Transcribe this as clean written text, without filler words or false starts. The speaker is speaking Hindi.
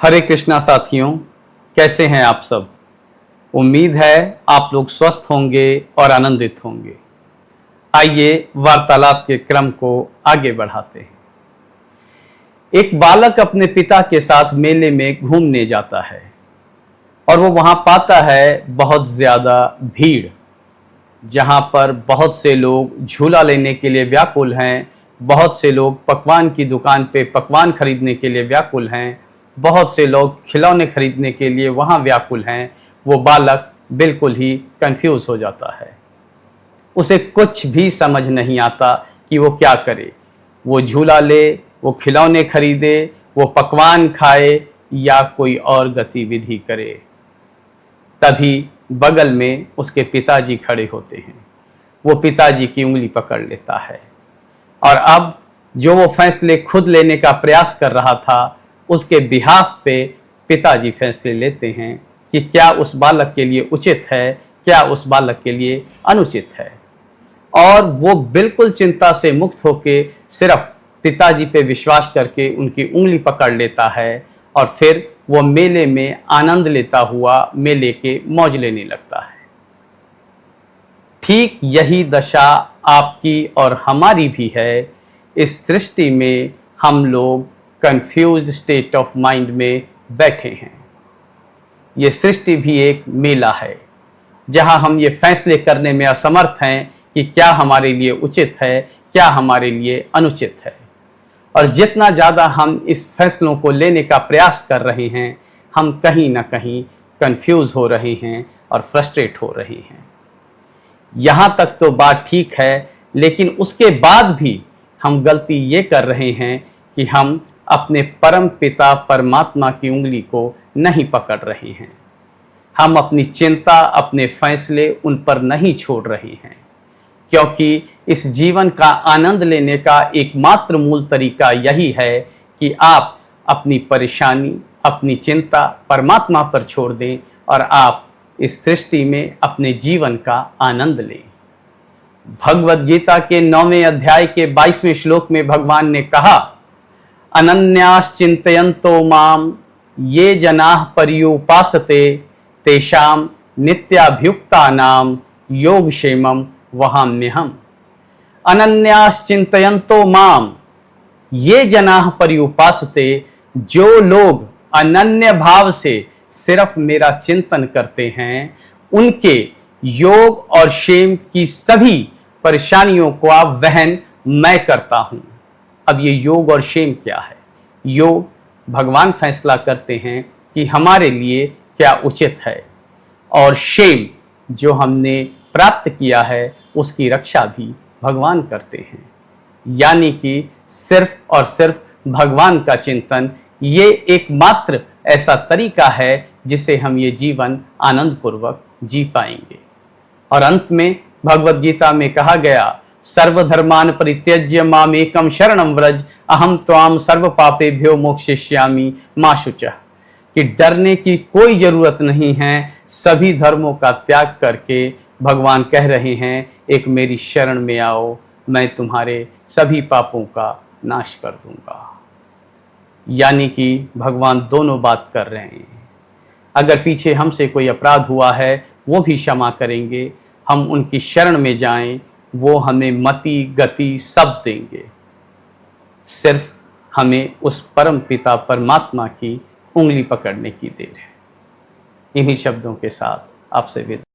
हरे कृष्णा साथियों, कैसे हैं आप सब। उम्मीद है आप लोग स्वस्थ होंगे और आनंदित होंगे। आइए वार्तालाप के क्रम को आगे बढ़ाते हैं। एक बालक अपने पिता के साथ मेले में घूमने जाता है और वो वहां पाता है बहुत ज्यादा भीड़, जहां पर बहुत से लोग झूला लेने के लिए व्याकुल हैं, बहुत से लोग पकवान की दुकान पे पकवान खरीदने के लिए व्याकुल हैं, बहुत से लोग खिलौने खरीदने के लिए वहां व्याकुल हैं। वो बालक बिल्कुल ही कंफ्यूज हो जाता है। उसे कुछ भी समझ नहीं आता कि वो क्या करे। वो झूला ले, वो खिलौने खरीदे, वो पकवान खाए या कोई और गतिविधि करे। तभी बगल में उसके पिताजी खड़े होते हैं। वो पिताजी की उंगली पकड़ लेता है और अब जो वो फैसले खुद लेने का प्रयास कर रहा था, उसके बिहाफ पे पिताजी फैसले लेते हैं कि क्या उस बालक के लिए उचित है, क्या उस बालक के लिए अनुचित है। और वो बिल्कुल चिंता से मुक्त होके सिर्फ पिताजी पे विश्वास करके उनकी उंगली पकड़ लेता है और फिर वो मेले में आनंद लेता हुआ मेले के मौज लेने लगता है। ठीक यही दशा आपकी और हमारी भी है। इस सृष्टि में हम लोग कंफ्यूज्ड स्टेट ऑफ माइंड में बैठे हैं। ये सृष्टि भी एक मेला है जहां हम ये फैसले करने में असमर्थ हैं कि क्या हमारे लिए उचित है, क्या हमारे लिए अनुचित है। और जितना ज़्यादा हम इस फैसलों को लेने का प्रयास कर रहे हैं, हम कहीं ना कहीं कंफ्यूज हो रहे हैं और फ्रस्ट्रेट हो रहे हैं। यहाँ तक तो बात ठीक है, लेकिन उसके बाद भी हम गलती ये कर रहे हैं कि हम अपने परम पिता परमात्मा की उंगली को नहीं पकड़ रहे हैं। हम अपनी चिंता, अपने फैसले उन पर नहीं छोड़ रहे हैं, क्योंकि इस जीवन का आनंद लेने का एकमात्र मूल तरीका यही है कि आप अपनी परेशानी, अपनी चिंता परमात्मा पर छोड़ दें और आप इस सृष्टि में अपने जीवन का आनंद लें। भगवद गीता के 9वें अध्याय के 22वें श्लोक में भगवान ने कहा, अनन्याश्चिन्तयन्तो माम ये जनाः पर्युपासते तेषां नित्याभियुक्तानां योगक्षेमं वहाम्यहम्। अनन्याश्चिन्तयन्तो माम ये जनाः पर्युपासते, जो लोग अनन्य भाव से सिर्फ मेरा चिंतन करते हैं, उनके योग और क्षेम की सभी परेशानियों को वहन मैं करता हूं। अब ये योग और क्षेम क्या है? योग, भगवान फैसला करते हैं कि हमारे लिए क्या उचित है, और क्षेम, जो हमने प्राप्त किया है उसकी रक्षा भी भगवान करते हैं। यानी कि सिर्फ और सिर्फ भगवान का चिंतन, ये एकमात्र ऐसा तरीका है जिसे हम ये जीवन आनंद पूर्वक जी पाएंगे। और अंत में भगवद गीता में कहा गया, सर्वधर्मान परित्यज्य मामेकं शरणं व्रज अहम त्वाम सर्व पापेभ्यो मोक्षयिष्यामि मा शुचः। कि डरने की कोई जरूरत नहीं है। सभी धर्मों का त्याग करके भगवान कह रहे हैं, एक मेरी शरण में आओ, मैं तुम्हारे सभी पापों का नाश कर दूंगा। यानी कि भगवान दोनों बात कर रहे हैं। अगर पीछे हमसे कोई अपराध हुआ है, वो भी क्षमा करेंगे। हम उनकी शरण में जाएं, वो हमें मति गति सब देंगे। सिर्फ हमें उस परम पिता परमात्मा की उंगली पकड़ने की देर है। इन्हीं शब्दों के साथ आपसे विदा।